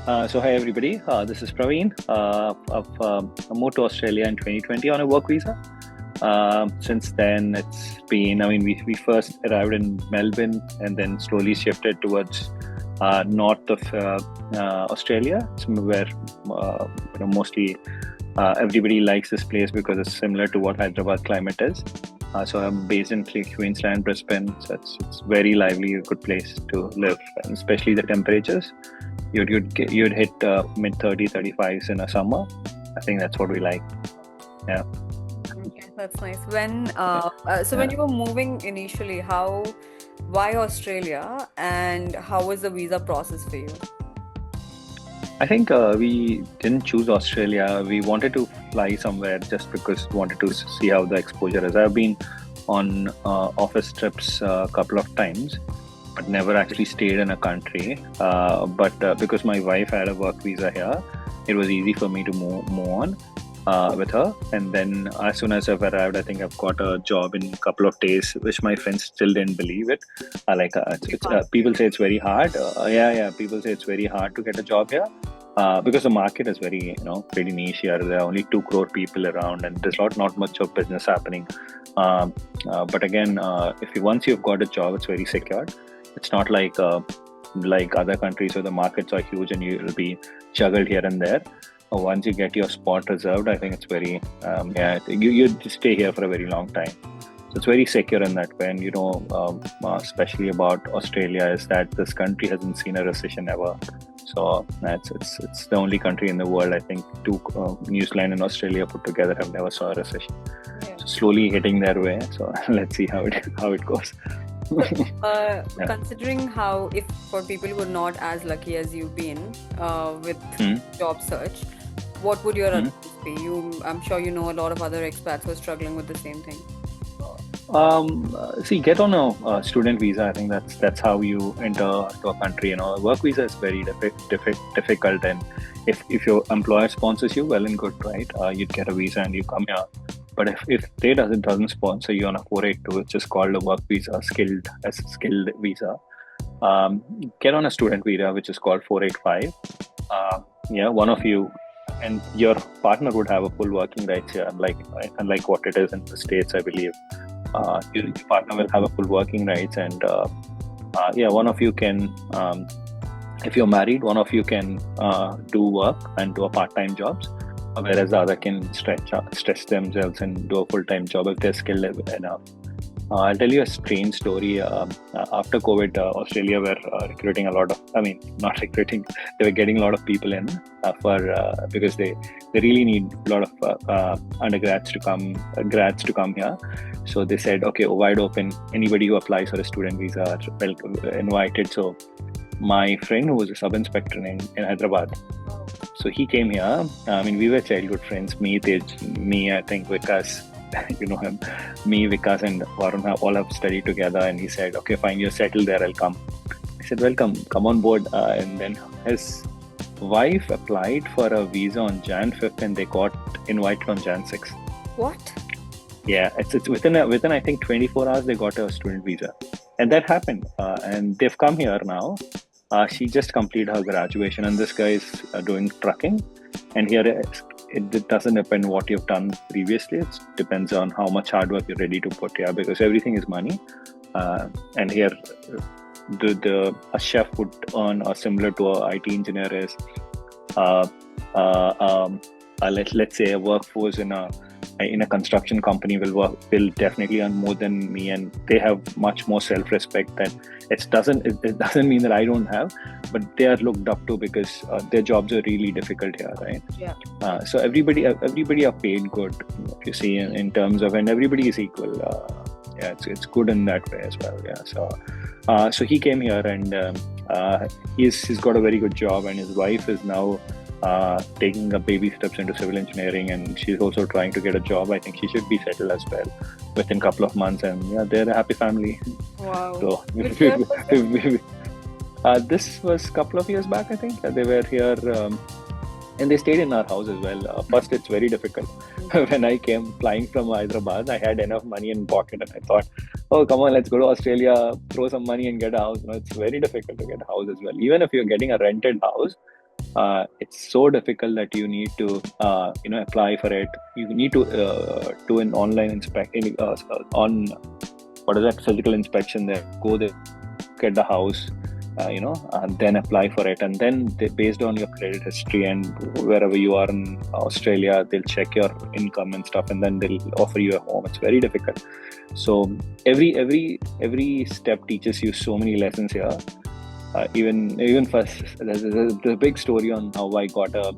Hi everybody, this is Praveen. I moved to Australia in 2020 on a work visa. Since then, we first arrived in Melbourne and then slowly shifted towards north of Australia, where mostly everybody likes this place because it's similar to what Hyderabad climate is. So I'm based in Queensland, Brisbane. So it's very lively, a good place to live, and especially the temperatures. You'd hit mid 35s in a summer. I think that's what we like. Yeah. Okay, that's nice. When you were moving initially, why Australia, and how was the visa process for you? I think we didn't choose Australia. We wanted to fly somewhere just because we wanted to see how the exposure is. I've been on office trips a couple of times, but never actually stayed in a country. But because my wife had a work visa here, it was easy for me to move on with her. And then as soon as I've arrived, I think I've got a job in a couple of days, which my friends still didn't believe it. People say it's very hard. Yeah. People say it's very hard to get a job here. Because the market is very, pretty niche here. There are only 2 crore people around, and there's not much of business happening. But again, once you've got a job, it's very secured. It's not like other countries where the markets are huge and you'll be juggled here and there. Once you get your spot reserved, I think it's very you stay here for a very long time. So it's very secure in that way. And especially about Australia is that this country hasn't seen a recession ever. So it's the only country in the world, I think, New Zealand and Australia put together have never saw a recession. Yeah. So slowly hitting their way. So let's see how it goes. Yeah. Considering if for people who are not as lucky as you've been with job search, what would your advice be? I'm sure you know a lot of other expats who are struggling with the same thing. Get on a student visa. I think that's how you enter to a country. Work visa is very difficult, and if your employer sponsors you, well and good, right? You'd get a visa and you come here. But if they doesn't sponsor you on a 482, which is called a work visa, skilled visa, get on a student visa, which is called 485. One of you and your partner would have a full working rights here, unlike what it is in the States, I believe. Your partner will have a full working rights, and one of you can, if you're married, one of you can do work and do a part-time jobs, whereas the other can stretch themselves and do a full-time job if they're skilled enough. I'll tell you a strange story. After COVID, Australia were recruiting a lot of, not recruiting, they were getting a lot of people in because they really need a lot of undergrads grads to come here. So they said, okay, wide open, anybody who applies for a student visa are invited. So my friend, who was a sub-inspector in Hyderabad, so he came here. We were childhood friends, me, I think Vikas, you know him, me, Vikas and Varun all have studied together, and he said, okay, fine, you're settled there, I'll come. I said, welcome, come on board. And then his wife applied for a visa on Jan 5th and they got invited on Jan 6th. What? Yeah, it's within I think 24 hours they got a student visa, and that happened. And they've come here now. She just completed her graduation, and this guy is doing trucking. And here it doesn't depend what you've done previously. It depends on how much hard work you're ready to put here, because everything is money. And here, a chef would earn, or similar to an IT engineer is, let's say a workforce in a construction company will definitely earn more than me, and they have much more self-respect. That it doesn't mean that I don't have, but they are looked up to because their jobs are really difficult here, right? Yeah. So everybody are paid good, if you see, in terms of, and everybody is equal. It's good in that way as well. Yeah. So he came here, and he's got a very good job, and his wife is now taking up baby steps into civil engineering, and she's also trying to get a job. I think she should be settled as well within a couple of months, and they're a happy family. Wow. So this was a couple of years back, I think. They were here, and they stayed in our house as well. First, it's very difficult. When I came flying from Hyderabad, I had enough money in pocket, and I thought, oh, come on, let's go to Australia, throw some money and get a house. It's very difficult to get a house as well. Even if you're getting a rented house, it's so difficult that you need to apply for it. You need to do an online inspection on what is that physical inspection there. Go there, get the house, and then apply for it. And then based on your credit history and wherever you are in Australia, they'll check your income and stuff, and then they'll offer you a home. It's very difficult. So every step teaches you so many lessons here. Even first, there's a big story on how I got a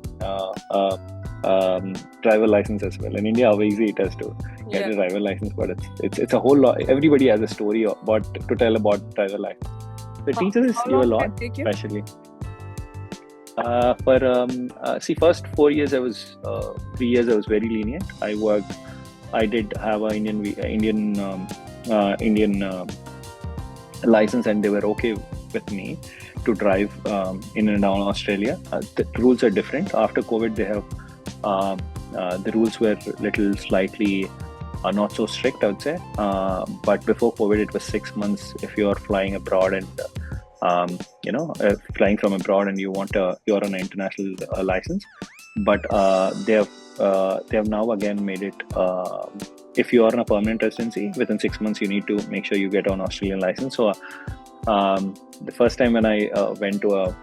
driver license as well. In India, how easy it is to get a driver license, but it's a whole lot. Everybody has a story to tell about driver license. The teachers you a lot, especially. First 4 years I was 3 years I was very lenient. I did have an Indian license, and they were okay with me to drive in and around Australia. The rules are different. After COVID, they have the rules were little slightly not so strict, I would say. But before COVID, it was 6 months if you are flying abroad and flying from abroad and you're on an international license. But they have now again made it. If you are on a permanent residency, within 6 months you need to make sure you get an Australian license. So the first time when I went to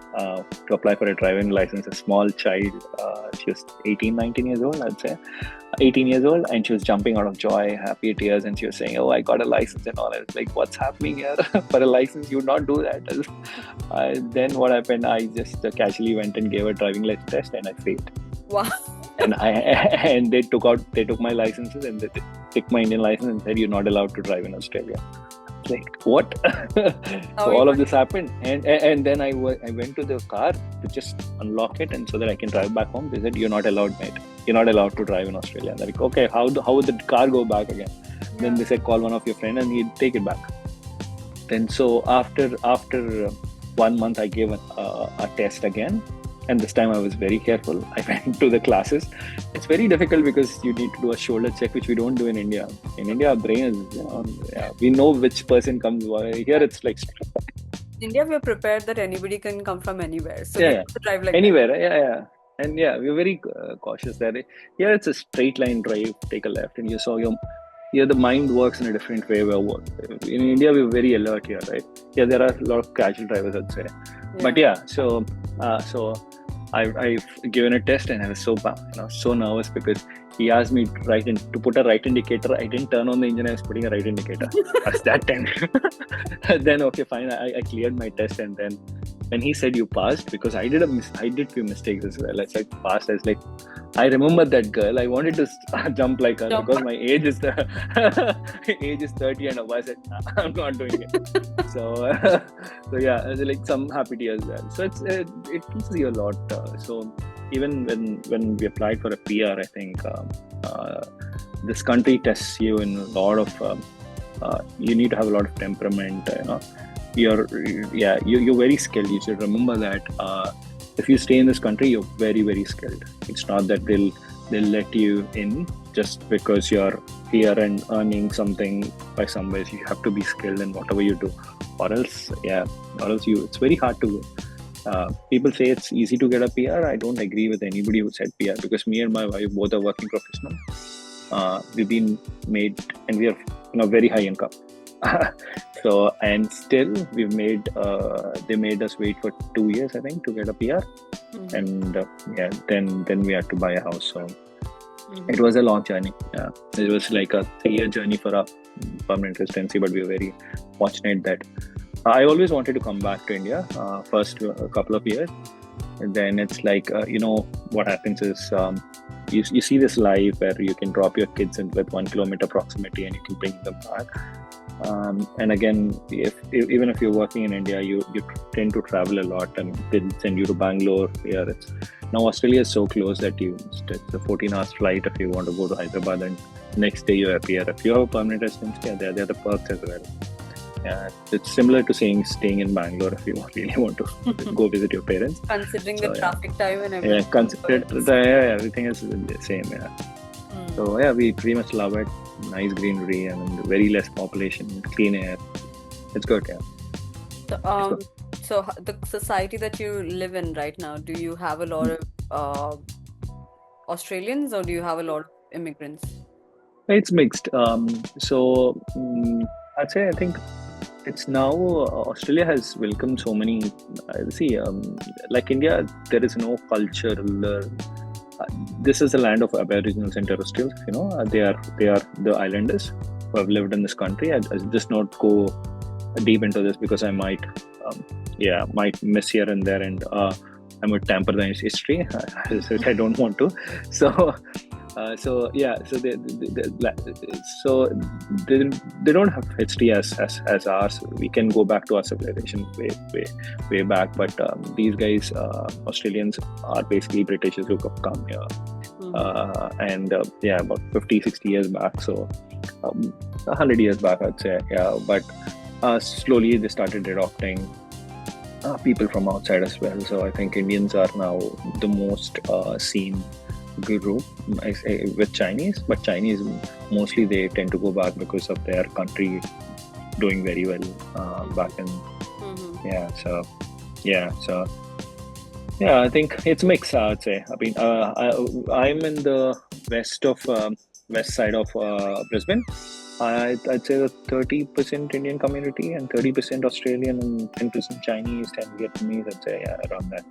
apply for a driving license, a small child, she was 18, 19 years old, I'd say, 18 years old, and she was jumping out of joy, happy tears, and she was saying, "Oh, I got a license and all." I was like, "What's happening here? For a license, you would not do that." Then what happened? I just casually went and gave a driving license test, and I failed. Wow. And they took my licenses, and they took my Indian license and said, "You're not allowed to drive in Australia." Like, what? So all of this happened, and then I went to the car to just unlock it, and so that I can drive back home. They said, "You're not allowed, mate. You're not allowed to drive in Australia." They're like, "Okay, how would the car go back again?" Then they said, "Call one of your friends and he'd take it back." Then so after 1 month, I gave a test again. And this time I was very careful. I went to the classes. It's very difficult because you need to do a shoulder check, which we don't do in India. In India, our brain is, we know which person comes. Here it's like... In India, we're prepared that anybody can come from anywhere. So you have to drive like anywhere, that. And we're very cautious there. Here it's a straight line drive, take a left, and the mind works in a different way. In India, we're very alert here, right? Yeah, there are a lot of casual drivers, I'd say. Yeah. But so I've given a test, and I was so nervous because he asked me to put a right indicator. I didn't turn on the engine. I was putting a right indicator. At that time. Then okay, fine. I cleared my test, and then when he said you passed, because I did few mistakes as well. I said passed. I was like, I remember that girl. I wanted to jump like her because my age is 30 and above. I said, nah, I'm not doing it. So yeah, like some happy tears there. So it teaches you a lot. So even when we applied for a PR, I think this country tests you in a lot of. You need to have a lot of temperament. You're very skilled. You should remember that. If you stay in this country, you're very, very skilled. It's not that they'll let you in just because you're here and earning something by some ways. You have to be skilled in whatever you do, or else it's very hard to. People say it's easy to get a PR. I don't agree with anybody who said PR, because me and my wife both are working professionals. We've been made, and we have very high income. So, and still we've made they made us wait for 2 years, I think, to get a PR. And then we had to buy a house. So it was a long journey. It was like a 3-year journey for a permanent residency, but we were very fortunate that I always wanted to come back to India. First a couple of years, and then it's like what happens is you see this life where you can drop your kids in with 1 kilometer proximity and you can bring them back. And again, even if you're working in India, you tend to travel a lot, and they send you to Bangalore. Now Australia is so close that it's a 14-hour flight if you want to go to Hyderabad, and next day you appear. If you have a permanent residence, there are the perks as well. It's similar to staying in Bangalore if you really want to go visit your parents. Considering the traffic time and everything. Everything is the same. So we pretty much love it. Nice greenery and very less population, clean air. It's good. So, the society that you live in right now, do you have a lot of Australians or do you have a lot of immigrants? It's mixed. I'd say I think it's now Australia has welcomed so many. See, like India, there is no cultural. This is the land of Aboriginals and Terrestrials. They are the islanders who have lived in this country. I just not go deep into this because I might miss here and there, and I might tamper the history. I don't want to. So. They don't have history as ours. We can go back to our civilization way back, but these guys, Australians, are basically Britishers who have come here, and about 50, 60 years back. So 100 years back, I'd say. Yeah, but slowly they started adopting people from outside as well. So I think Indians are now the most seen group with Chinese, but Chinese mostly they tend to go back because of their country doing very well back in. I think it's mixed. I'd say. I mean, I'm in the west side of Brisbane. I'd say the 30% Indian community and 30% Australian and 10% Chinese, 10 Vietnamese. I'd say around that.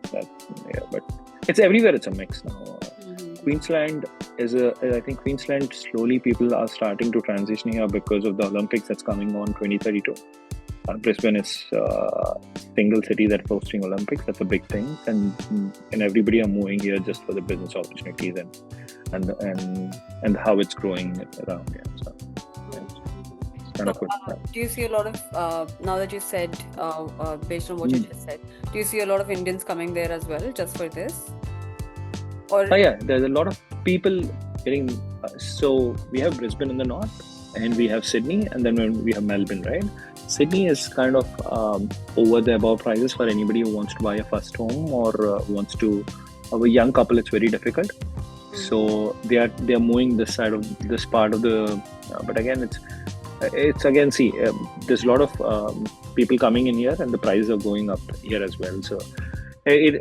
But it's everywhere. It's a mix now. Queensland I think Queensland slowly people are starting to transition here because of the Olympics that's coming on 2032. Brisbane is a single city that's hosting Olympics. That's a big thing, and everybody are moving here just for the business opportunities and how it's growing around here. So it's kind of good. Do you see a lot of now that you said based on what you just said, do you see a lot of Indians coming there as well just for this? There's a lot of people getting. So we have Brisbane in the north, and we have Sydney, and then we have Melbourne, right? Sydney is kind of over the above prices for anybody who wants to buy a first home or wants to. A young couple, it's very difficult. So they are moving this part of the. But again, it's again. See, there's a lot of people coming in here, and the prices are going up here as well. So I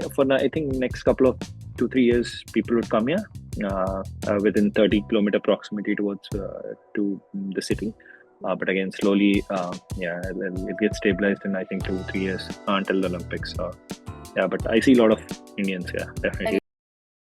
think next couple of 2-3 years, people would come here within 30-kilometer proximity towards to the city. But again, slowly, it gets stabilized in I think 2-3 years until the Olympics. But I see a lot of Indians here, definitely.